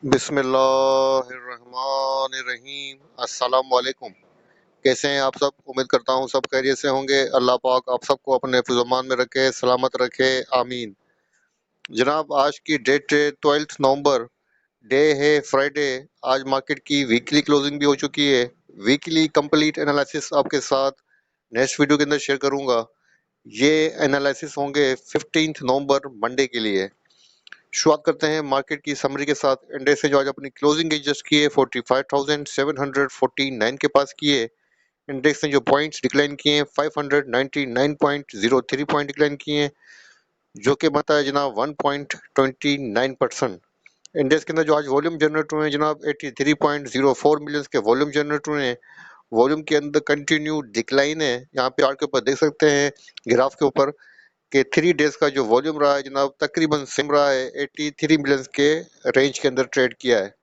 बिस्मिल्लाहिर्रहमानिर्रहीम। अस्सलाम वालेकुम। कैसे हैं आप सब? उम्मीद करता हूँ सब खैरियत से होंगे। अल्लाह पाक आप सबको अपने हिफ्ज़-ओ-मान में रखे, सलामत रखे, आमीन। जनाब, आज की डेट है 12 नवंबर, डे है फ्राइडे। आज मार्केट की वीकली क्लोजिंग भी हो चुकी है। वीकली कंप्लीट एनालिसिस आपके साथ नेक्स्ट वीडियो के अंदर शेयर करूंगा। ये एनालिसिस होंगे 15 नवंबर मंडे के लिए। शुरुआत करते हैं मार्केट की समरी के साथ। इंडेक्स ने जो आज अपनी क्लोजिंग एडजस्ट की है 45,749 के पास की है। इंडेक्स ने जो पॉइंट्स डिक्लाइन किए हैं 599.03 पॉइंट डिक्लाइन किए हैं, जो कि बनता है जनाब 1.29%। इंडेक्स के अंदर जो आज वॉल्यूम जनरेट हुए हैं जनाब 83.04 मिलियन के वॉल्यूम जनरेट हुए हैं। वॉल्यूम के अंदर कंटिन्यू डिक्लाइन है। यहाँ पे आर्ट के ऊपर देख सकते हैं ग्राफ के ऊपर कि 3 डेज का जो वॉल्यूम रहा है जनाब तकरीबन सेम रहा है, 83 मिलियन के रेंज के अंदर ट्रेड किया है।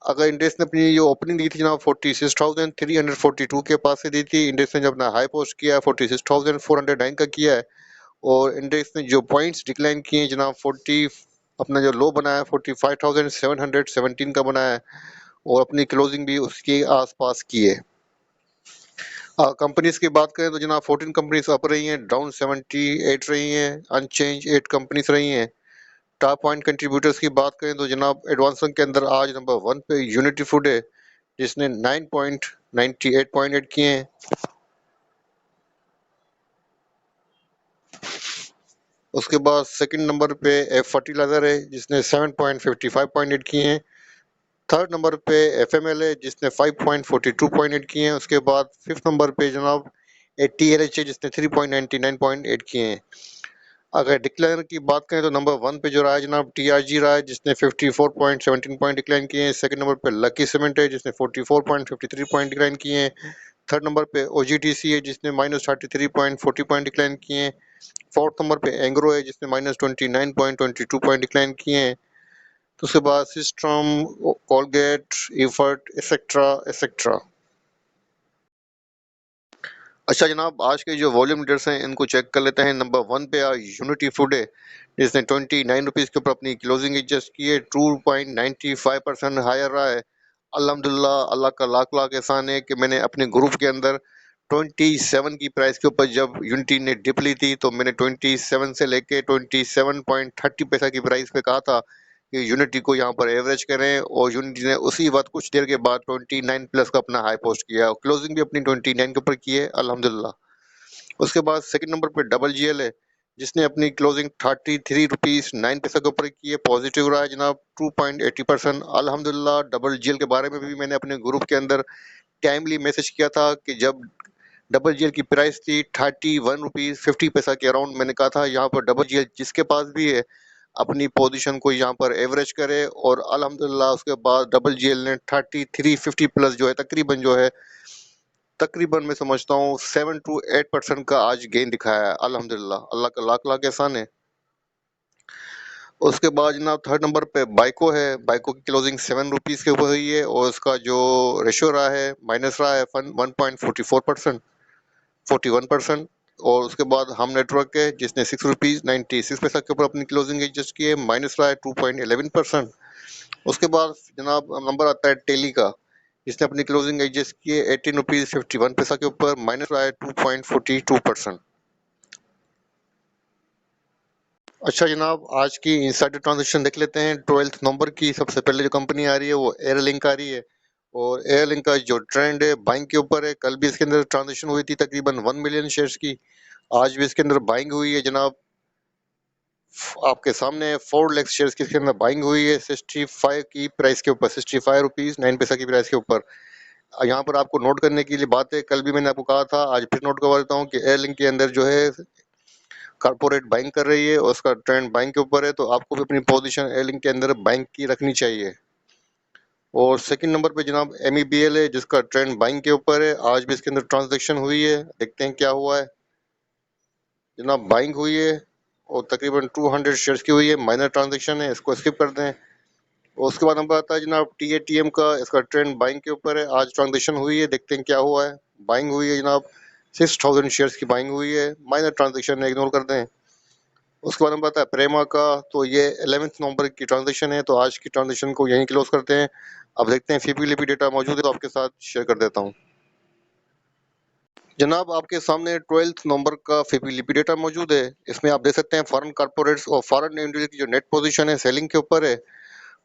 अगर इंडेक्स ने अपनी जो ओपनिंग दी थी जनाब 46,342 के पास से दी थी। इंडेक्स ने जब अपना हाई पोस्ट किया है 46,409 का किया है। और इंडेक्स ने जो पॉइंट्स डिक्लाइन किए हैं जनाब 40 अपना जो लो बनाया है 45,717 का बनाया है, और अपनी क्लोजिंग भी उसके आसपास की है। कंपनीज की बात करें तो जनाब 14 कंपनीज अप रही हैं, डाउन 78 रही हैं, अनचेंज 8 कंपनीज रही हैं। टॉप पॉइंट कंट्रीब्यूटर्स की बात करें तो जनाब एडवांसिंग के अंदर आज नंबर 1 पे यूनिटी फूड है, जिसने 9.98 पॉइंट ऐड किए हैं। उसके बाद सेकंड नंबर पे एफ फर्टिलाइजर है, जिसने 7.55 पॉइंट ऐड किए हैं। थर्ड नंबर पे एफएमएल है, जिसने 5.42 पॉइंट ऐड किए हैं। उसके बाद फिफ्थ नंबर पे जनाब टीएलएच है, जिसने 3.99 पॉइंट ऐड किए हैं। अगर डिक्लाइन की बात करें तो नंबर 1 पे जो रहा है जनाब टीआरजी रहा है, जिसने 54.17 पॉइंट डिक्लाइन किए हैं। सेकंड नंबर पे लकी सीमेंट है, जिसने 44.53 पॉइंट डिक्लाइन किए हैं। थर्ड नंबर पे ओजीटीसी है, जिसने -33.40 पॉइंट डिक्लाइन किए हैं। फोर्थ नंबर पे एंग्रो है, जिसने -29.22 पॉइंट डिक्लाइन किए हैं। तो उसके बाद system, Colgate, effort etcetera etcetera. अच्छा जनाब, आज के जो वॉल्यूम लीडर्स हैं इनको चेक कर लेते हैं। नंबर 1 पे यूनिटी फूड है, जिसने 29 रुपीज़ के ऊपर अपनी क्लोजिंग एडजस्ट की है। 2.95% हायर रहा है। अल्हम्दुलिल्लाह, अल्लाह का लाख लाख एहसान है कि मैंने अपने ग्रुप के अंदर 27 की प्राइस के ऊपर जब यूनिटी ने डिप ली थी तो मैंने 27 से लेके 27.30 पैसा की प्राइस पे कहा था कि यूनिटी को यहाँ पर एवरेज करें, और यूनिटी ने उसी वक्त कुछ देर के बाद 29 प्लस का अपना हाई पोस्ट किया, और क्लोजिंग भी अपनी 29 के ऊपर की है अल्हम्दुलिल्लाह। उसके बाद सेकंड नंबर पे डबल जीएल है, जिसने अपनी क्लोजिंग 33 रुपीज़ 9 पैसा के ऊपर की है। पॉजिटिव रहा है जनाब 2.80%। अल्हम्दुलिल्लाह, डबल जीएल के बारे में भी मैंने अपने ग्रुप के अंदर टाइमली मैसेज किया था कि जब डबल जीएल की प्राइस थी 31 रुपीज़ 50 पैसा के अराउंड, मैंने कहा था यहाँ पर डबल जीएल जिसके पास भी है अपनी पोजीशन को यहाँ पर एवरेज करे। और अल्हम्दुलिल्लाह उसके बाद डबल जीएल ने 33.50 प्लस जो है तकरीबन जो है तकरीबन मैं समझता हूँ 7 to 8% का आज गेन दिखाया है। अल्हम्दुलिल्लाह, अल्लाह का लाख लाख एहसान है। उसके बाद जनाब थर्ड नंबर पे बाइको है। बाइको की क्लोजिंग 7 रुपीज़ के ऊपर हुई है, और उसका जो रेशियो रहा है माइनस रहा है 1.44%, 41%। और उसके बाद हम नेटवर्क है, जिसने 6 रुपीज़ 96 पैसा के ऊपर अपनी क्लोजिंग एडजस्ट की है, माइनस रहा है 2.11%। उसके बाद जनाब नंबर आता है टेली का, जिसने अपनी क्लोजिंग एडजस्ट की है 18 रुपीज़ 51 पैसा के ऊपर, माइनस रहा है 2.42%। अच्छा जनाब, आज की इंसाइडर ट्रांजेक्शन देख लेते हैं। 12 नवंबर की सबसे पहले जो कंपनी आ रही है वो एयरलिंक आ रही है, और एयरलिंक का जो ट्रेंड है बाइंग के ऊपर है। कल भी इसके अंदर ट्रांजेक्शन हुई थी तकरीबन 1 मिलियन शेयर्स की। आज भी इसके अंदर बाइंग हुई है जनाब, आपके सामने 4 लाख शेयर्स की इसके अंदर बाइंग हुई है 65 की प्राइस के ऊपर, 65 रुपीज़ 9 पैसा की प्राइस के ऊपर। यहाँ पर आपको नोट करने के लिए बात है, कल भी मैंने आपको कहा था, आज फिर नोट करवा देता हूँ कि एयरलिंक के अंदर जो है कारपोरेट बाइंग कर रही है और उसका ट्रेंड बाइंग के ऊपर है, तो आपको भी अपनी पोजीशन एयरलिंक के अंदर बाइंग की रखनी चाहिए। और सेकंड नंबर पे जनाब एमईबीएल है, जिसका ट्रेंड बाइंग के ऊपर है। आज भी इसके अंदर ट्रांजैक्शन हुई है, देखते हैं क्या हुआ है। जनाब बाइंग हुई है और तकरीबन 200 शेयर्स की हुई है, माइनर ट्रांजैक्शन है, इसको स्किप कर दें। और उसके बाद नंबर आता है जनाब टीएटीएम का, इसका ट्रेंड बाइंग के ऊपर है। आज ट्रांजैक्शन हुई है, देखते हैं क्या हुआ है। बाइंग हुई है जनाब, 6000 शेयर्स की बाइंग हुई है, माइनर ट्रांजैक्शन है, इग्नोर कर दें। उसके बाद में आता है प्रेमा का, तो ये 11 नवंबर की ट्रांजेक्शन है, तो आज की ट्रांजेक्शन को यहीं क्लोज करते हैं। अब देखते हैं फीपी लिपी डेटा मौजूद है तो आपके साथ शेयर कर देता हूँ। जनाब आपके सामने 12 नवंबर का फीपी लिपी डेटा मौजूद है। इसमें आप देख सकते हैं फॉरेन कॉर्पोरेट्स और फॉरेन इंडिविजुअल की जो नेट पोजीशन है सेलिंग के ऊपर है,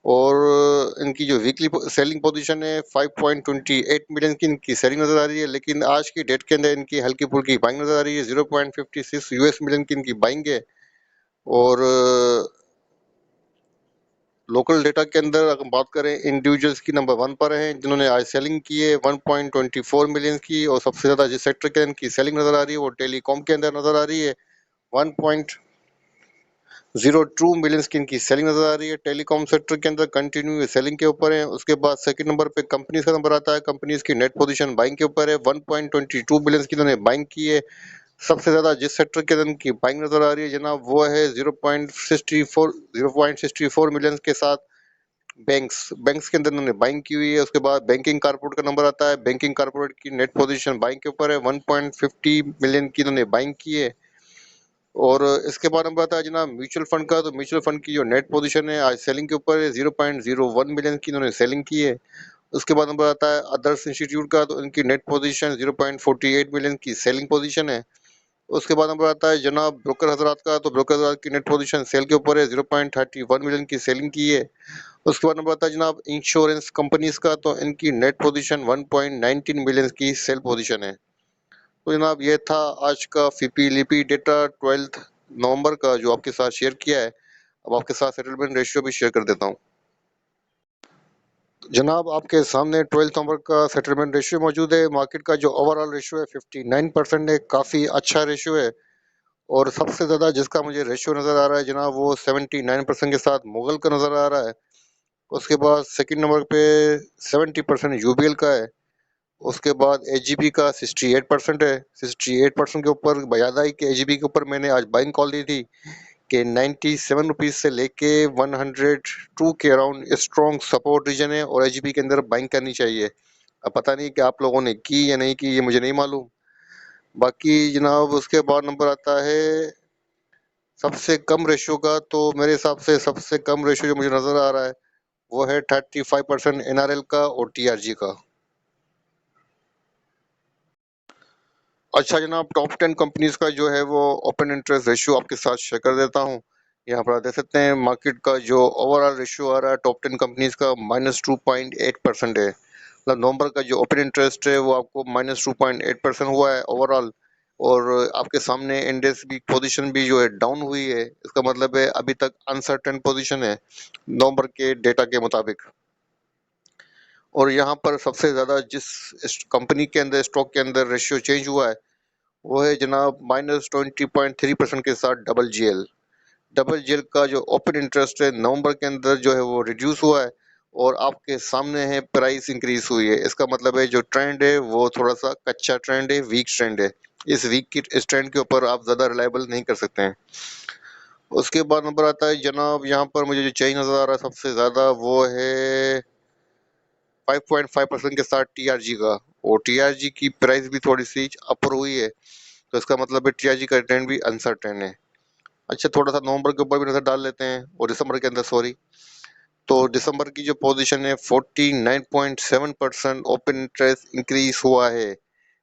और इनकी जो वीकली सेलिंग पोजीशन है 5.28 मिलियन की इनकी सेलिंग नजर आ रही है, लेकिन आज की डेट के अंदर इनकी हल्की फुल्की बाइंग नजर आ रही है। 0.56 यूएस मिलियन की इनकी बाइंग है। और लोकल डेटा के अंदर अगर बात करें, इंडिविजुअल्स की नंबर 1 पर हैं जिन्होंने आज सेलिंग की है 1.24 मिलियन की, और सबसे ज्यादा जिस सेक्टर के इनकी सेलिंग नजर आ रही है वो टेलीकॉम के अंदर नजर आ रही है। 1.02 मिलियन की इनकी सेलिंग नजर आ रही है। टेलीकॉम सेक्टर के अंदर कंटिन्यू सेलिंग के ऊपर है। उसके बाद सेकंड नंबर पे कंपनीज का नंबर आता है। कंपनीज की नेट पोजीशन बाइंग के ऊपर है। 1.22 बिलियन की इन्होंने बाइंग की है। सबसे ज्यादा जिस सेक्टर के अंदर की बाइंग नजर आ रही है जनाब वो है 0.64 मिलियन के साथ बैंक्स बैंक्स के अंदर इन्होंने बाइंग की हुई है। उसके बाद बैंकिंग कारपोरेट का नंबर आता है। बैंकिंग कारपोरेट की नेट पोजीशन बाइंग के ऊपर है। 1.50 मिलियन की इन्होंने बाइंग की है। और इसके बाद हम आता है जनाब म्यूचुअल फंड का, तो म्यूचुअल फंड की जो नेट पोजीशन है आज सेलिंग के ऊपर है। 0.01 मिलियन की इन्होंने सेलिंग की है। उसके बाद नंबर आता है अदर्स इंस्टीट्यूट का, तो इनकी नेट पोजीशन 0.48 मिलियन की सेलिंग पोजीशन है। उसके बाद नंबर आता है जनाब ब्रोकर हजरात का, तो ब्रोकर हजरात की नेट पोजीशन सेल के ऊपर है। 0.31 मिलियन की सेलिंग की है। उसके बाद नंबर आता है जनाब इंश्योरेंस कंपनीज का, तो इनकी नेट पोजीशन 1.19 मिलियन की सेल पोजीशन है। तो जनाब ये था आज का फीपी लिपी डेटा 12 नवंबर का जो आपके साथ शेयर किया है। अब आपके साथ सेटलमेंट रेशियो भी शेयर कर देता हूँ। जनाब आपके सामने 12 नवंबर का सेटलमेंट रेशियो मौजूद है। मार्केट का जो ओवरऑल रेशियो है 59% है, काफ़ी अच्छा रेशियो है। और सबसे ज़्यादा जिसका मुझे रेशियो नज़र आ रहा है जनाब वो 79% के साथ मुगल का नज़र आ रहा है। उसके बाद सेकंड नंबर पे 70% यूबीएल का है। उसके बाद एजीबी का 68% है। 68% के ऊपर याद आई कि एजीबी के ऊपर मैंने आज बाइंग कॉल दी थी कि 97 रुपीज़ से लेके 102 के अराउंड स्ट्रॉन्ग सपोर्ट रीजन है और एजीबी के अंदर बाइंग करनी चाहिए। अब पता नहीं कि आप लोगों ने की या नहीं की, ये मुझे नहीं मालूम। बाकी जनाब उसके बाद नंबर आता है सबसे कम रेशियो का, तो मेरे हिसाब से सबसे कम रेशियो जो मुझे नज़र आ रहा है वो है 35% एनआरएल का और टीआरजी का। अच्छा जनाब टॉप 10 कंपनीज का जो है वो ओपन इंटरेस्ट रेशियो आपके साथ शेयर कर देता हूँ। यहाँ पर आप देख सकते हैं मार्केट का जो ओवरऑल रेशियो आ रहा है टॉप 10 कंपनीज का -2.8% है। मतलब नवंबर का जो ओपन इंटरेस्ट है वो आपको -2.8% हुआ है ओवरऑल। और आपके सामने इंडेक्स की पोजीशन भी जो है डाउन हुई है। इसका मतलब है अभी तक अनसर्टेन पोजीशन है नवंबर के डेटा के मुताबिक। और यहाँ पर सबसे ज़्यादा जिस कंपनी के अंदर स्टॉक के अंदर रेशियो चेंज हुआ है वो है जनाब -20.3% के साथ डबल जीएल का जो ओपन इंटरेस्ट है नवंबर के अंदर जो है वो रिड्यूस हुआ है। और आपके सामने है प्राइस इंक्रीज हुई है। इसका मतलब है जो ट्रेंड है वो थोड़ा सा कच्चा ट्रेंड है, वीक ट्रेंड है। इस ट्रेंड के ऊपर आप ज़्यादा रिलायबल नहीं कर सकते हैं। उसके बाद नंबर आता है जनाब यहाँ पर मुझे जो चेंज नज़र आ रहा है सबसे ज़्यादा वो है 5.5% के साथ टीआरजी का। और टीआरजी की प्राइस भी थोड़ी सी अपर हुई है, तो इसका मतलब है टीआरजी का ट्रेंड भी अनसर्टेन है। अच्छा थोड़ा सा नवंबर के ऊपर भी नजर डाल लेते हैं और दिसंबर के अंदर सॉरी। तो दिसंबर की जो पोजीशन है 49.7% ओपन इंटरेस्ट इंक्रीज हुआ है।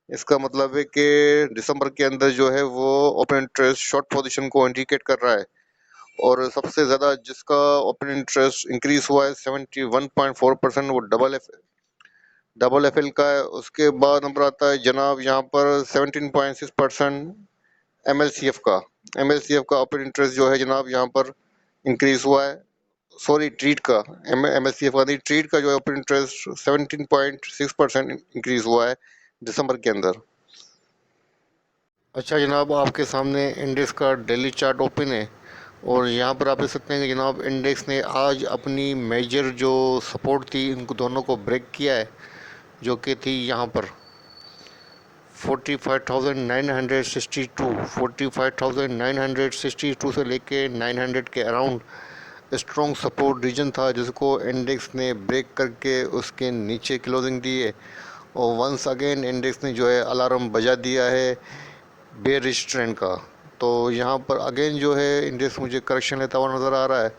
इसका मतलब है कि दिसंबर के अंदर जो है वो ओपन इंटरेस्ट शॉर्ट पोजीशन को इंडिकेट कर रहा है। और सबसे ज्यादा जिसका ओपन इंटरेस्ट इंक्रीज हुआ है 71.4% वो डबल एफ एल का है। उसके बाद नंबर आता है जनाब यहाँ पर 17.6% एमएलसीएफ का। एमएलसीएफ का ओपन इंटरेस्ट जो है जनाब यहाँ पर इंक्रीज हुआ है। सॉरी ट्रीट का, एमएलसीएफ का नहीं, ट्रीट का जो है ओपन इंटरेस्ट 17.6% इंक्रीज हुआ है दिसंबर के अंदर। अच्छा जनाब आपके सामने इंडेक्स का डेली चार्ट ओपन है और यहाँ पर आप देख सकते हैं कि जनाब इंडेक्स ने आज अपनी मेजर जो सपोर्ट थी इनको दोनों को ब्रेक किया है, जो कि थी यहाँ पर 45,962 से लेके 900 के अराउंड स्ट्रॉन्ग सपोर्ट रीजन था जिसको इंडेक्स ने ब्रेक करके उसके नीचे क्लोजिंग दी है। और वंस अगेन इंडेक्स ने जो है अलार्म बजा दिया है बेयरिश ट्रेंड का। तो यहाँ पर अगेन जो है इंडेक्स मुझे करेक्शन लेता हुआ नज़र आ रहा है।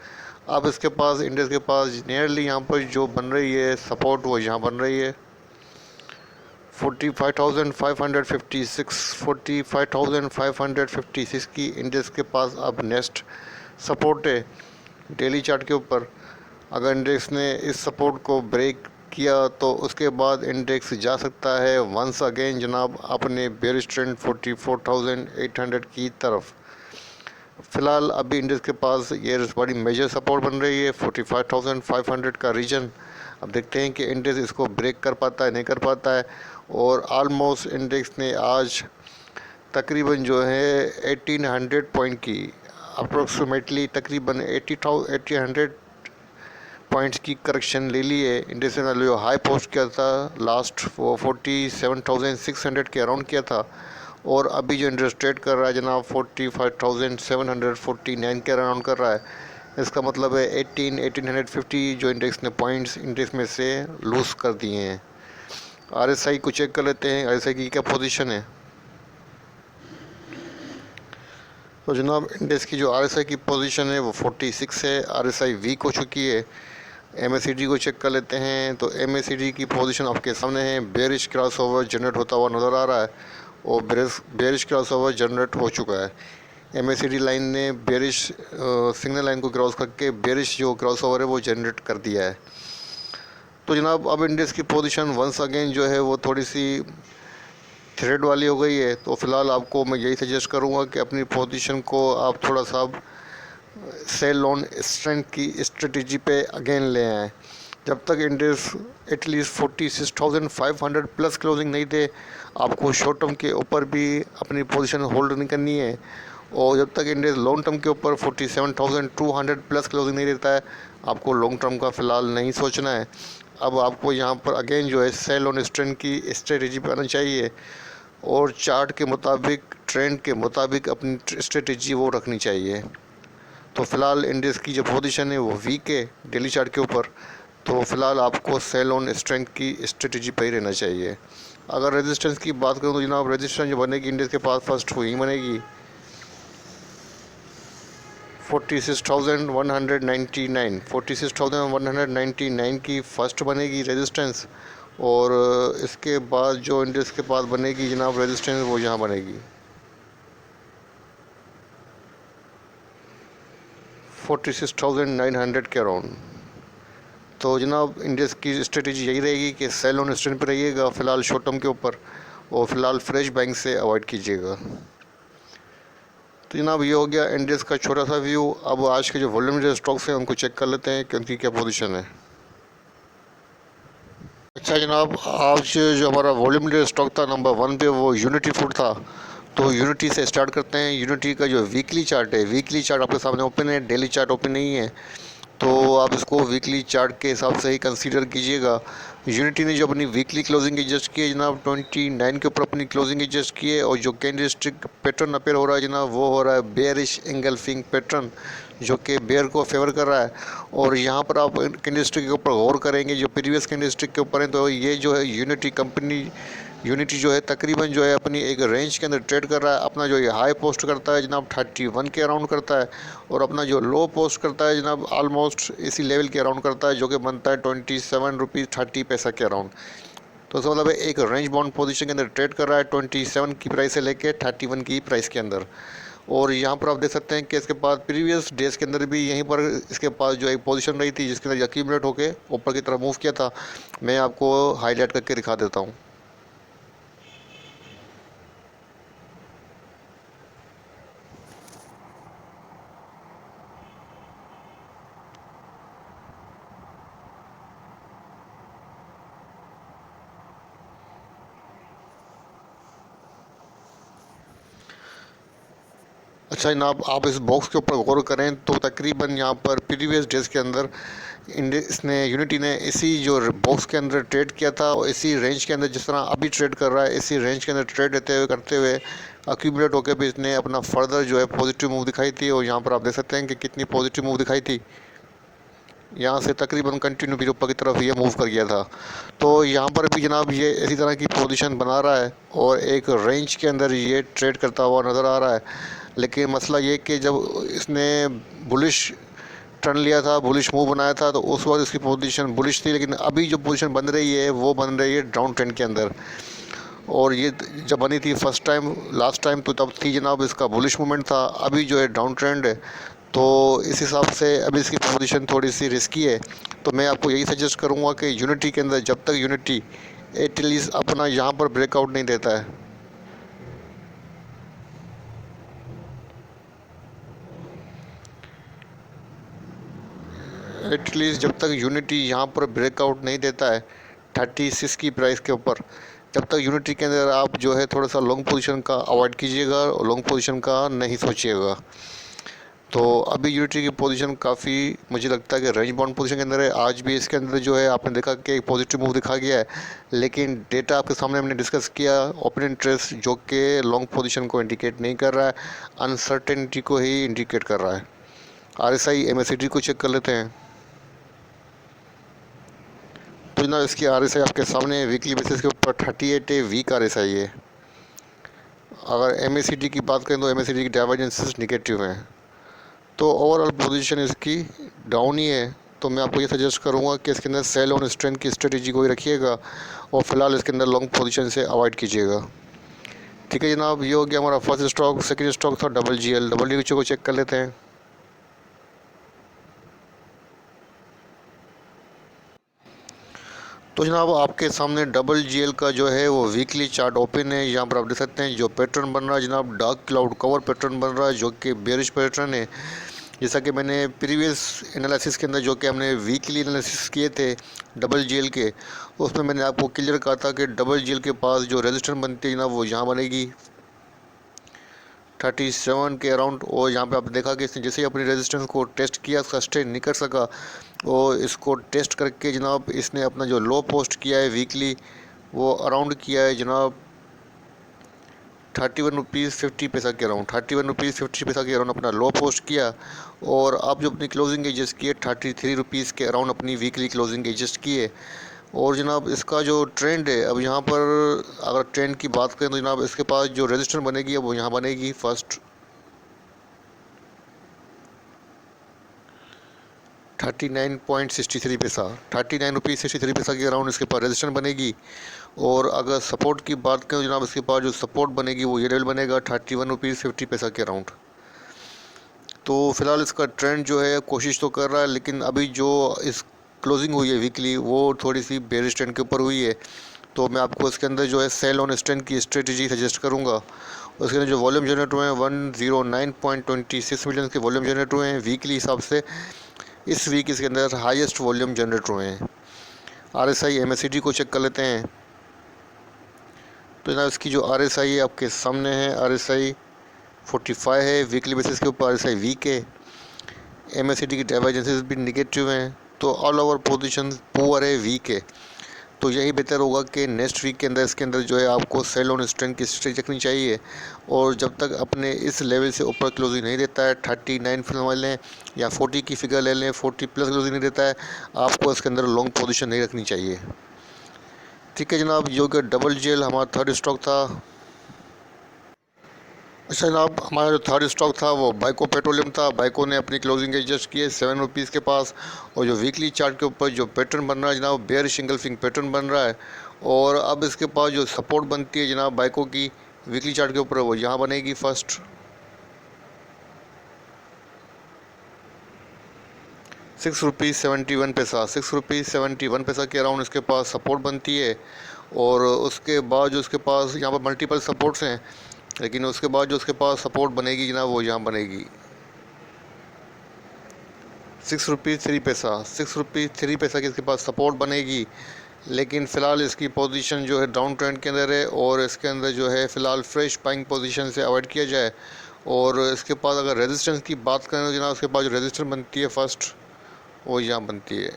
अब इसके पास इंडेक्स के पास नियरली यहाँ पर जो बन रही है सपोर्ट, वो यहाँ बन रही है 45,556, 45,556 की इंडेक्स के पास अब नेक्स्ट सपोर्ट है डेली चार्ट के ऊपर। अगर इंडेक्स ने इस सपोर्ट को ब्रेक किया तो उसके बाद इंडेक्स जा सकता है वंस अगेन जनाब अपने बेयरिश ट्रेंड 44,800 की तरफ। फ़िलहाल अभी इंडेक्स के पास ये बड़ी मेजर सपोर्ट बन रही है 45,500 का रीजन। अब देखते हैं कि इंडेक्स इसको ब्रेक कर पाता है नहीं कर पाता है। और आलमोस्ट इंडेक्स ने आज तकरीबन जो है 1800 पॉइंट की अप्रोक्सीमेटली तकरीबन 1800 पॉइंट्स की करेक्शन ले ली है। इंडेक्स ने जो हाई पोस्ट किया था लास्ट वो 47,600 के अराउंड किया था, और अभी जो इंडेक्स ट्रेड कर रहा है जनाब 45,749 के अराउंड कर रहा है। इसका मतलब है 1850 जो इंडेक्स ने पॉइंट्स इंडेक्स में से लूज़ कर दिए हैं। RSI को चेक कर लेते हैं, RSI की क्या पोजीशन है। तो जनाब इंडेक्स की जो RSI की पोजीशन है वो 46 है, RSI वीक हो चुकी है। MACD को चेक कर लेते हैं, तो MACD की पोजीशन आपके सामने है, बेयरिश क्रॉसओवर जनरेट होता हुआ नज़र आ रहा है और बेयरिश क्रॉसओवर जनरेट हो चुका है। MACD लाइन ने बेयरिश सिग्नल लाइन को क्रॉस करके बेयरिश जो क्रॉसओवर है वो जनरेट कर दिया है। तो जनाब अब इंडेक्स की पोजीशन वंस अगेन जो है वो थोड़ी सी थ्रेड वाली हो गई है। तो फ़िलहाल आपको मैं यही सजेस्ट करूँगा कि अपनी पोजीशन को आप थोड़ा सा सेल ऑन स्ट्रेंथ की स्ट्रेटजी पे अगेन ले आएँ। जब तक इंडेक्स एटलीस्ट 46,500 प्लस क्लोजिंग नहीं दे, आपको शॉर्ट टर्म के ऊपर भी अपनी पोजीशन होल्ड नहीं करनी है। और जब तक इंडेक्स लॉन्ग टर्म के ऊपर 47,200 प्लस क्लोजिंग नहीं देता है, आपको लॉन्ग टर्म का फ़िलहाल नहीं सोचना है। अब आपको यहाँ पर अगेन जो है सेल ऑन स्ट्रेंथ की स्ट्रेटजी पे आना चाहिए और चार्ट के मुताबिक ट्रेंड के मुताबिक अपनी स्ट्रेटजी वो रखनी चाहिए। तो फ़िलहाल इंडेक्स की जो पोजीशन है वो वीक है डेली चार्ट के ऊपर, तो फ़िलहाल आपको सेल ऑन स्ट्रेंथ की स्ट्रेटजी पर ही रहना चाहिए। अगर रेजिस्टेंस की बात करूँ तो जनाब रेजिस्टेंस जो बनेगी इंडेक्स के पास फर्स्ट वही बनेगी 46,199, 46,199 की फ़र्स्ट बनेगी रेजिस्टेंस। और इसके बाद जो इंडेक्स के पास बनेगी जनाब रेजिस्टेंस वो यहाँ बनेगी 46,900 के अराउंड। तो जनाब इंडेक्स की स्ट्रेटजी यही रहेगी कि सेल ऑन स्ट्रेंथ पर रहिएगा फ़िलहाल शॉर्ट टर्म के ऊपर, और फ़िलहाल फ्रेश बैंक से अवॉइड कीजिएगा। तो जनाब ये हो गया इंडेक्स का छोटा सा व्यू। अब आज के जो वॉल्यूम स्टॉक्स हैं उनको चेक कर लेते हैं कि उनकी क्या पोजीशन है। अच्छा जनाब, आज जो हमारा वॉल्यूम स्टॉक था नंबर 1 पे वो यूनिटी फूड था। तो यूनिटी से स्टार्ट करते हैं। यूनिटी का जो वीकली चार्ट है, वीकली चार्ट आपके सामने ओपन है, डेली चार्ट ओपन नहीं है, तो आप इसको वीकली चार्ट के हिसाब से ही कंसीडर कीजिएगा। यूनिटी ने जो अपनी वीकली क्लोजिंग एडजस्ट की है जनाब 29 के ऊपर अपनी क्लोजिंग एडजस्ट की है, और जो कैंडलस्टिक पैटर्न अपेयर हो रहा है जनाब वो हो रहा है बेयरिश एंगल्फिंग पैटर्न, जो कि बेयर को फेवर कर रहा है। और यहाँ पर आप कैंडलस्टिक के ऊपर गौर करेंगे जो प्रीवियस कैंडलस्टिक के ऊपर है, तो ये जो है यूनिटी जो है तकरीबन जो है अपनी एक रेंज के अंदर ट्रेड कर रहा है। अपना जो ये हाई पोस्ट करता है जनाब 31 के अराउंड करता है, और अपना जो लो पोस्ट करता है जनाब आलमोस्ट इसी लेवल के अराउंड करता है, जो कि बनता है 27 रुपीज़ 30 पैसा के अराउंड। तो इसका मतलब है एक रेंज बाउंड पोजीशन के अंदर ट्रेड कर रहा है 27 की प्राइस से लेके 31 की प्राइस के अंदर। और यहाँ पर आप देख सकते हैं कि इसके बाद प्रीवियस डेज के अंदर भी यहीं पर इसके पास जो एक पोजीशन रही थी जिसके अंदर एक्यूमुलेट होकर ऊपर की तरफ मूव किया था। मैं आपको हाईलाइट करके दिखा देता हूँ। अच्छा जनाब, आप इस बॉक्स के ऊपर गौर करें तो तकरीबन यहाँ पर प्रीवियस डेज के अंदर इसने यूनिटी ने इसी जो बॉक्स के अंदर ट्रेड किया था, और इसी रेंज के अंदर जिस तरह अभी ट्रेड कर रहा है इसी रेंज के अंदर ट्रेड करते हुए एक्यूमुलेट होकर भी इसने अपना फर्दर जो है पॉजिटिव मूव दिखाई थी। और यहाँ पर आप देख सकते हैं कि कितनी पॉजिटिव मूव दिखाई थी। यहाँ से तकरीबन कंटिन्यू भी ऊपर की तरफ ये मूव कर गया था। तो यहाँ पर भी जनाब ये इसी तरह की पोजीशन बना रहा है और एक रेंज के अंदर ये ट्रेड करता हुआ नज़र आ रहा है। लेकिन मसला ये कि जब इसने बुलिश टर्न लिया था, बुलिश मूव बनाया था, तो उस वक्त इसकी पोजीशन बुलिश थी, लेकिन अभी जो पोजीशन बन रही है वो बन रही है डाउन ट्रेंड के अंदर। और ये जब बनी थी फर्स्ट टाइम, लास्ट टाइम, तो तब थी जनाब इसका बुलिश मूवमेंट था, अभी जो है डाउन ट्रेंड है। तो इस हिसाब से अभी इसकी पोजीशन थोड़ी सी रिस्की है। तो मैं आपको यही सजेस्ट करूँगा कि यूनिटी के अंदर जब तक यूनिटी एटलीस्ट अपना यहाँ पर ब्रेकआउट नहीं देता है, एटलीस्ट जब तक यूनिटी यहाँ पर ब्रेकआउट नहीं देता है 36 की प्राइस के ऊपर, जब तक यूनिटी के अंदर आप जो है थोड़ा सा लॉन्ग पोजीशन का अवॉइड कीजिएगा और लॉन्ग पोजीशन का नहीं सोचिएगा। तो अभी यूनिटी की पोजीशन काफ़ी मुझे लगता है कि रेंज बाउंड पोजीशन के अंदर है। आज भी इसके अंदर जो है आपने देखा कि एक पॉजिटिव मूव दिखा गया है, लेकिन डेटा आपके सामने हमने डिस्कस किया, ओपन इंटरेस्ट जो कि लॉन्ग पोजीशन को इंडिकेट नहीं कर रहा है, अनसर्टेनिटी को ही इंडिकेट कर रहा है। RSI MACD को चेक कर लेते हैं। तो जनाब इसकी RSI आपके सामने वीकली बेसिस के ऊपर 38 है, वीक RSI है। अगर MACD की बात करें तो MACD की डाइवर्जेंसेस निगेटिव हैं। तो ओवरऑल पोजीशन इसकी डाउन ही है। तो मैं आपको ये सजेस्ट करूँगा कि इसके अंदर सेल ऑन स्ट्रेंथ की स्ट्रेटेजी को ही रखिएगा और फिलहाल इसके अंदर लॉन्ग पोजीशन से अवॉइड कीजिएगा। ठीक है जनाब, ये हो गया हमारा फर्स्ट स्टॉक। सेकंड स्टॉक था WGL को चेक कर लेते हैं। तो जनाब आपके सामने WGL का जो है वो वीकली चार्ट ओपन है। यहाँ पर आप देख सकते हैं जो पैटर्न बन रहा है जनाब, डार्क क्लाउड कवर पैटर्न बन रहा है जो कि बेरिश पैटर्न है। जैसा कि मैंने प्रीवियस एनालिसिस के अंदर जो कि हमने वीकली एनालिसिस किए थे WGL के, उसमें मैंने आपको क्लियर कहा था कि WGL के पास जो रेजिस्टेंस बनती है ना वो यहाँ बनेगी 37 के अराउंड। और यहाँ पे आप देखा कि इसने जैसे ही अपनी रेजिस्टेंस को टेस्ट किया, सस्टेन नहीं कर सका, और इसको टेस्ट करके जनाब इसने अपना जो लो पोस्ट किया है वीकली वो अराउंड किया है जनाब 31 रुपीज़ 50 पैसा के अराउंड, 31 रुपीज़ 50 पैसा के अराउंड अपना लो पोस्ट किया। और अब जो अपनी क्लोजिंग एडजस्ट की है 33 रुपीज़ के अराउंड अपनी वीकली क्लोजिंग एडजस्ट की है। और जनाब इसका जो ट्रेंड है, अब यहाँ पर अगर ट्रेंड की बात करें तो जनाब इसके पास जो रेजिस्टेंस बनेगी वो यहाँ बनेगी फर्स्ट 39.63 पैसा, 39 रुपीज़ 63 पैसा के अराउंड इसके पास रेजिस्टेंस बनेगी। और अगर सपोर्ट की बात करें तो जनाब इसके पास जो सपोर्ट बनेगी वो ये लेवल बनेगा 31 रुपीज़ 50 पैसा के अराउंड। तो फ़िलहाल इसका ट्रेंड जो है कोशिश तो कर रहा है, लेकिन अभी जो इस क्लोजिंग हुई है वीकली वो थोड़ी सी बेरिश ट्रेंड के ऊपर हुई है। तो मैं आपको इसके अंदर जो है सेल ऑन स्ट्रेंथ की स्ट्रेटजी सजेस्ट करूंगा। उसके अंदर जो वॉल्यूम जनरेट हुए हैं 109.26 मिलियन के वॉल्यूम जनरेट हुए हैं वीकली हिसाब से। इस वीक इसके अंदर हाईएस्ट वॉल्यूम जनरेट हुए हैं। RSI MACD को चेक कर लेते हैं। तो जनाब इसकी जो RSI है आपके सामने है, RSI 45 है, वीकली बेसिस के ऊपर RSI वीक है। MACD की डाइवर्जेंसेस भी निगेटिव हैं। तो ऑल ओवर पोजीशन पुअर है, वीक है। तो यही बेहतर होगा कि नेक्स्ट वीक के अंदर इसके अंदर जो है आपको सेल ऑन स्ट्रेंथ की स्ट्रेटजी रखनी चाहिए। और जब तक अपने इस लेवल से ऊपर क्लोजिंग नहीं देता है, 39 फिर लें या 40 की फिगर ले लें, 40 प्लस क्लोजिंग नहीं देता है, आपको इसके अंदर लॉन्ग पोजीशन नहीं रखनी चाहिए। ठीक है जनाब, जो कि WGL हमारा थर्ड स्टॉक था। अच्छा जनाब, हमारा जो थर्ड स्टॉक था वो बाइको पेट्रोलियम था। बाइको ने अपनी क्लोजिंग एडजस्ट की है 7 रुपीज़ के पास। और जो वीकली चार्ट के ऊपर जो पैटर्न बन रहा है जनाब, बेयर सिंगल पैटर्न बन रहा है। और अब इसके पास जो सपोर्ट बनती है जनाब बाइको की वीकली चार्ट के ऊपर, वो यहाँ बनेगी फर्स्ट 6 रुपीज़ 71 पैसा, 6 रुपीज़ 71 पैसा के अराउंड इसके पास सपोर्ट बनती है। और उसके बाद जो उसके पास यहाँ पर मल्टीपल सपोर्ट्स हैं, लेकिन उसके बाद जो उसके पास सपोर्ट बनेगी जनाब वो यहाँ बनेगी 6 रुपीज़ 3 पैसा, 6 रुपीज़ 3 पैसा की इसके पास सपोर्ट बनेगी। लेकिन फ़िलहाल इसकी पोजीशन जो है डाउन ट्रेंड के अंदर है और इसके अंदर जो है फ़िलहाल फ्रेश बाइंग पोजीशन से अवॉइड किया जाए। और इसके पास अगर रेजिस्टेंस की बात करें तो जनाब उसके पास जो रेजिस्टेंस बनती है फर्स्ट वो यहाँ बनती है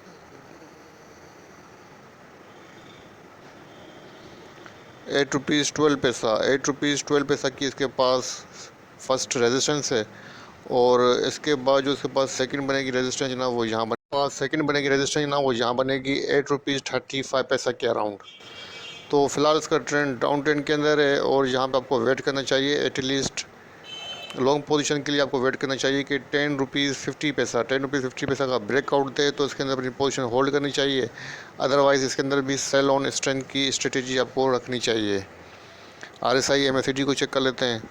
8 रुपीज़ 12 पैसा, 8 रुपीज़ 12 पैसा की इसके पास फर्स्ट रेजिस्टेंस है। और इसके बाद जो इसके पास सेकंड बनेगी रेजिस्टेंस ना वो यहाँ पास सेकंड बनेगी रेजिस्टेंस ना वो यहाँ बनेगी 8 रुपीज़ 35 पैसा के अराउंड। तो फ़िलहाल इसका ट्रेंड डाउन ट्रेंड के अंदर है और यहाँ पे आपको वेट करना चाहिए एटलीस्ट लॉन्ग पोजीशन के लिए आपको वेट करना चाहिए कि 10 रुपीज़ 50 पैसा का ब्रेकआउट दे, तो इसके अंदर अपनी पोजीशन होल्ड करनी चाहिए। अदरवाइज़ इसके अंदर भी सेल ऑन स्ट्रेंथ की स्ट्रेटेजी आपको रखनी चाहिए। RSI MACD को चेक कर लेते हैं।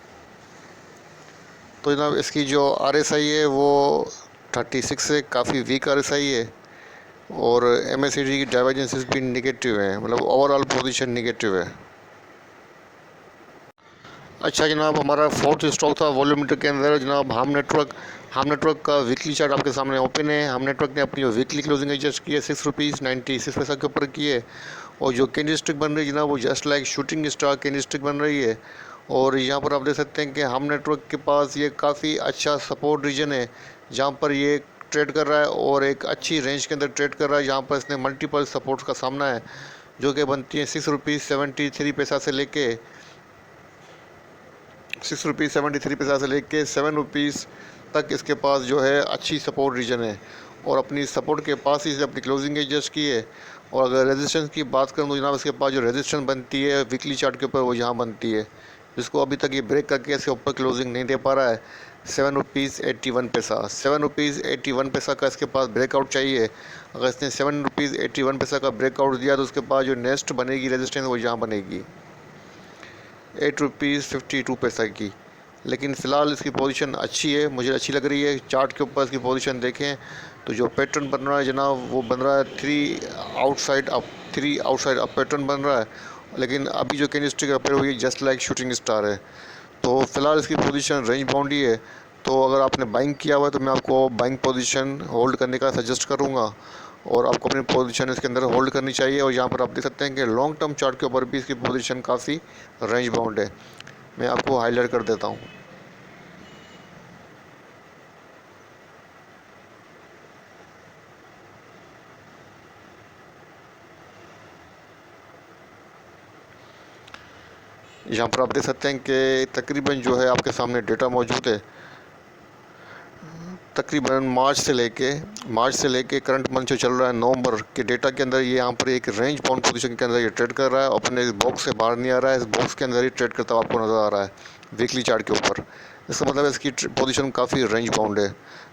तो जनाब इसकी जो RSI है वो 36 है, काफ़ी वीक RSI है, और MACD की डाइवर्जेंसेस भी निगेटिव है, मतलब ओवरऑल पोजीशन निगेटिव है। अच्छा जनाब, हमारा फोर्थ स्टॉक था वॉल्यूमीटर के अंदर जनाब हम नेटवर्क का वीकली चार्ट आपके सामने ओपन है। हम नेटवर्क ने अपनी वीकली क्लोजिंग एडजस्ट की है 6 रुपीज़ 96 पैसा के ऊपर की है, और जो कैंडल स्टिक बन रही है जनाब वो just like shooting star candle stick बन रही है। और यहाँ पर आप देख सकते हैं कि हम नेटवर्क के पास ये काफ़ी अच्छा सपोर्ट रीजन है जहाँ पर ये ट्रेड कर रहा है, और एक अच्छी रेंज के अंदर ट्रेड कर रहा है, जहाँ पर इसने मल्टीपल सपोर्ट्स का सामना है, जो कि बनती है 6 रुपीज़ 73 पैसा से लेके 6 रुपीज़ 73 पैसा से लेके 7 रुपीज़ तक इसके पास जो है अच्छी सपोर्ट रीजन है, और अपनी सपोर्ट के पास ही से अपनी क्लोजिंग एडजस्ट की है। और अगर रेजिस्टेंस की बात करूँ तो जनाब इसके पास जो रेजिस्टेंस बनती है वीकली चार्ट के ऊपर वो यहाँ बनती है, जिसको अभी तक ये ब्रेक करके इसके ऊपर क्लोजिंग नहीं दे पा रहा है। 7 रुपीज़ 81 पैसा 7 रुपीज़ 81 पैसा का इसके पास ब्रेकआउट चाहिए। अगर इसने 7 रुपीज़ 81 पैसा का ब्रेकआउट दिया तो उसके पास जो नेक्स्ट बनेगी रेजिस्टेंस वो यहाँ बनेगी 8 रुपीज़ 52 पैसा की। लेकिन फ़िलहाल इसकी पोजीशन अच्छी है, मुझे अच्छी लग रही है। चार्ट के ऊपर इसकी पोजीशन देखें तो जो पैटर्न बन रहा है जनाब वो बन रहा है 3 आउटसाइड अप पैटर्न बन रहा है, लेकिन अभी जो कैंडलस्टिक अपेयर हुई है जस्ट लाइक शूटिंग स्टार है। तो फ़िलहाल इसकी पोजीशन रेंज बाउंड ही है, तो अगर आपने बाइंग किया हुआ है तो मैं आपको बाइंग पोजीशन होल्ड करने का सजेस्ट करूँगा, और आपको अपनी पोजीशन इसके अंदर होल्ड करनी चाहिए। और यहाँ पर आप देख सकते हैं कि लॉन्ग टर्म चार्ट के ऊपर भी इसकी पोजीशन काफ़ी रेंज बाउंड है। मैं आपको हाईलाइट कर देता हूँ। यहाँ पर आप देख सकते हैं कि तकरीबन जो है आपके सामने डेटा मौजूद है। तकरीबन मार्च से लेके करंट मंथ जो चल रहा है नवंबर के डेटा के अंदर ये यहाँ पर एक रेंज बाउंड पोजीशन के अंदर ये ट्रेड कर रहा है, अपने इस बॉक्स से बाहर नहीं आ रहा है, इस बॉक्स के अंदर ही ट्रेड करता हुआ आपको नज़र आ रहा है वीकली चार्ट के ऊपर। इसका मतलब इसकी पोजीशन काफ़ी रेंज बाउंड है,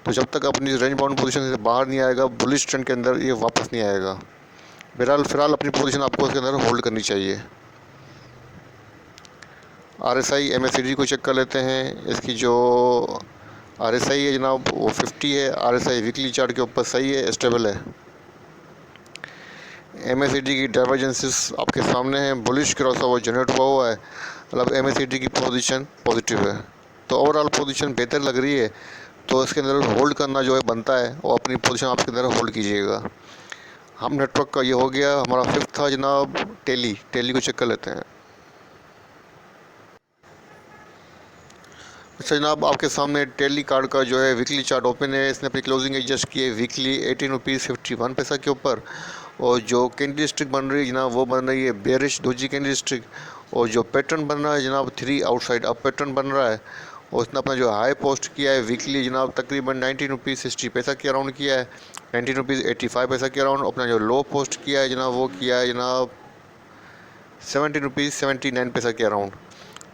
तो जब तक अपनी रेंज बाउंड पोजीशन से बाहर नहीं आएगा बुलिश ट्रेंड के अंदर ये वापस नहीं आएगा। फिलहाल अपनी पोजीशन आपको इसके अंदर होल्ड करनी चाहिए। RSI MACD को चेक कर लेते हैं। इसकी जो RSI है जनाब वो 50 है। RSI वीकली चार्ट के ऊपर सही है, स्टेबल है। MACD की डाइवर्जेंसेस आपके सामने है, बुलिश क्रॉस ओवर जनरेट हुआ है, मतलब MACD की पोजीशन पॉजिटिव है, तो ओवरऑल पोजीशन बेहतर लग रही है। तो इसके अंदर होल्ड करना जो है बनता है, और अपनी पोजीशन आपके अंदर होल्ड कीजिएगा। हम नेटवर्क का ये हो गया। हमारा फिफ्थ था जनाब टेली को चेक कर लेते हैं। अच्छा जनाब, आपके सामने टेली कार्ड का जो है वीकली चार्ट ओपन है। इसने अपनी क्लोजिंग एडजस्ट की है वीकली 18 रुपीज़ 51 पैसा के ऊपर, और जो कैंडल स्टिक बन रही है जनाब वो बन रही है बेरिश दोजी कैंडल स्टिक, और जो पैटर्न बन रहा है जनाब 3 आउटसाइड अप पैटर्न बन रहा है। और उसने अपना जो हाई पोस्ट किया है वीकली जनाब तकरीबन 19 रुपीज़ 60 पैसा के अराउंड किया है, 19 रुपीज़ 85 पैसा के अराउंड। अपना जो लो पोस्ट किया है जनाब वो किया है जनाब 17 रुपीज़ 79 पैसा के अराउंड।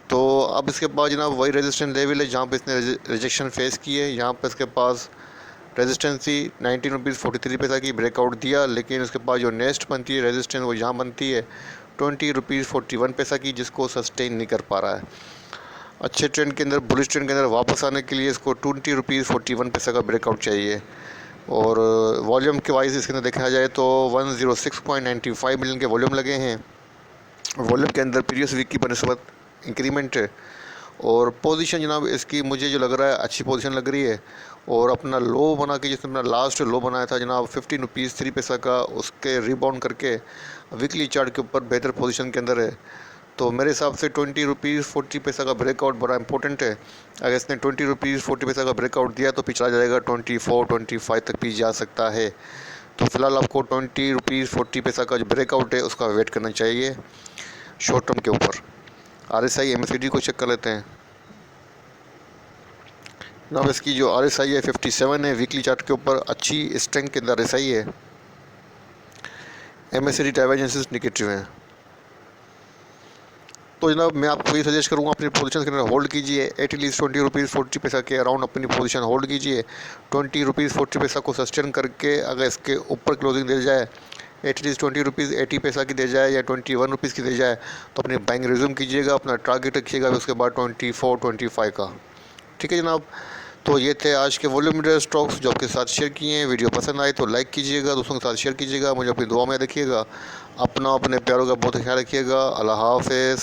तो अब इसके बाद जनाब वही रेजिस्टेंस लेवल है जहाँ पे इसने रिजेक्शन फेस की है। यहाँ पे इसके पास रेजिस्टेंस थी 19 रुपीज़ 43 पैसा की, ब्रेकआउट दिया, लेकिन उसके बाद जो नेक्स्ट बनती है रेजिस्टेंस वो यहाँ बनती है 20 रुपीज़ 41 पैसा की, जिसको सस्टेन नहीं कर पा रहा है। अच्छे ट्रेंड के अंदर, बुलिश ट्रेंड के अंदर वापस आने के लिए इसको 20 रुपीज़ 41 पैसा का ब्रेकआउट चाहिए। और वॉल्यूम के वाइज इसके अंदर देखा जाए तो 106.95 मिलियन के वॉल्यूम लगे हैं। वॉल्यूम के अंदर प्रीवियस वीक की बनस्बत इंक्रीमेंट है, और पोजीशन जनाब इसकी मुझे जो लग रहा है अच्छी पोजीशन लग रही है। और अपना लो बना के, जिसने अपना लास्ट लो बनाया था जनाब 15 रुपीज़ 3 पैसा का, उसके रिबाउंड करके वीकली चार्ट के ऊपर बेहतर पोजीशन के अंदर है। तो मेरे हिसाब से 20 रुपीज़ 40 पैसा का ब्रेकआउट बड़ा इंपॉर्टेंट है। अगर इसने 20 रुपीज़ 40 पैसा का ब्रेकआउट दिया तो पिछला जाएगा 24-25 तक भी जा सकता है। तो फिलहाल आपको 20 रुपीज़ 40 पैसा का जो ब्रेकआउट है उसका वेट करना चाहिए शॉर्ट टर्म के ऊपर। RSI MACD को चेक कर लेते हैं। जनाब इसकी जो RSI है 57 है, वीकली चार्ट के ऊपर अच्छी स्ट्रेंथ के अंदर RSI है। MACD डाइवर्जेंसेस नेगेटिव हैं। तो जनाब मैं आपको ये सजेस्ट करूँगा अपनी पोजीशन के अंदर होल्ड कीजिए, एटलीस्ट 20 रुपीज़ 40 पैसा के अराउंड अपनी पोजीशन होल्ड कीजिए। 20 रुपीज़ 40 पैसा को सस्टेन करके अगर इसके ऊपर क्लोजिंग दे जाए, एटलीस्ट 20 रुपीज़ 80 पैसा की दे जाए या 21 रुपीज़ की दे जाए, तो अपनी बाइंग रिज्यूम कीजिएगा, अपना टारगेट रखिएगा उसके बाद 24-25 का। ठीक है जनाब। तो ये थे आज के वॉल्यूम मीटर स्टॉक्स जो आपके साथ शेयर किए हैं। वीडियो पसंद आए तो लाइक कीजिएगा, दोस्तों के साथ शेयर कीजिएगा, मुझे अपनी दुआ में रखिएगा, अपने प्यारों का बहुत ख्याल रखिएगा। अल्लाह हाफ़िज़।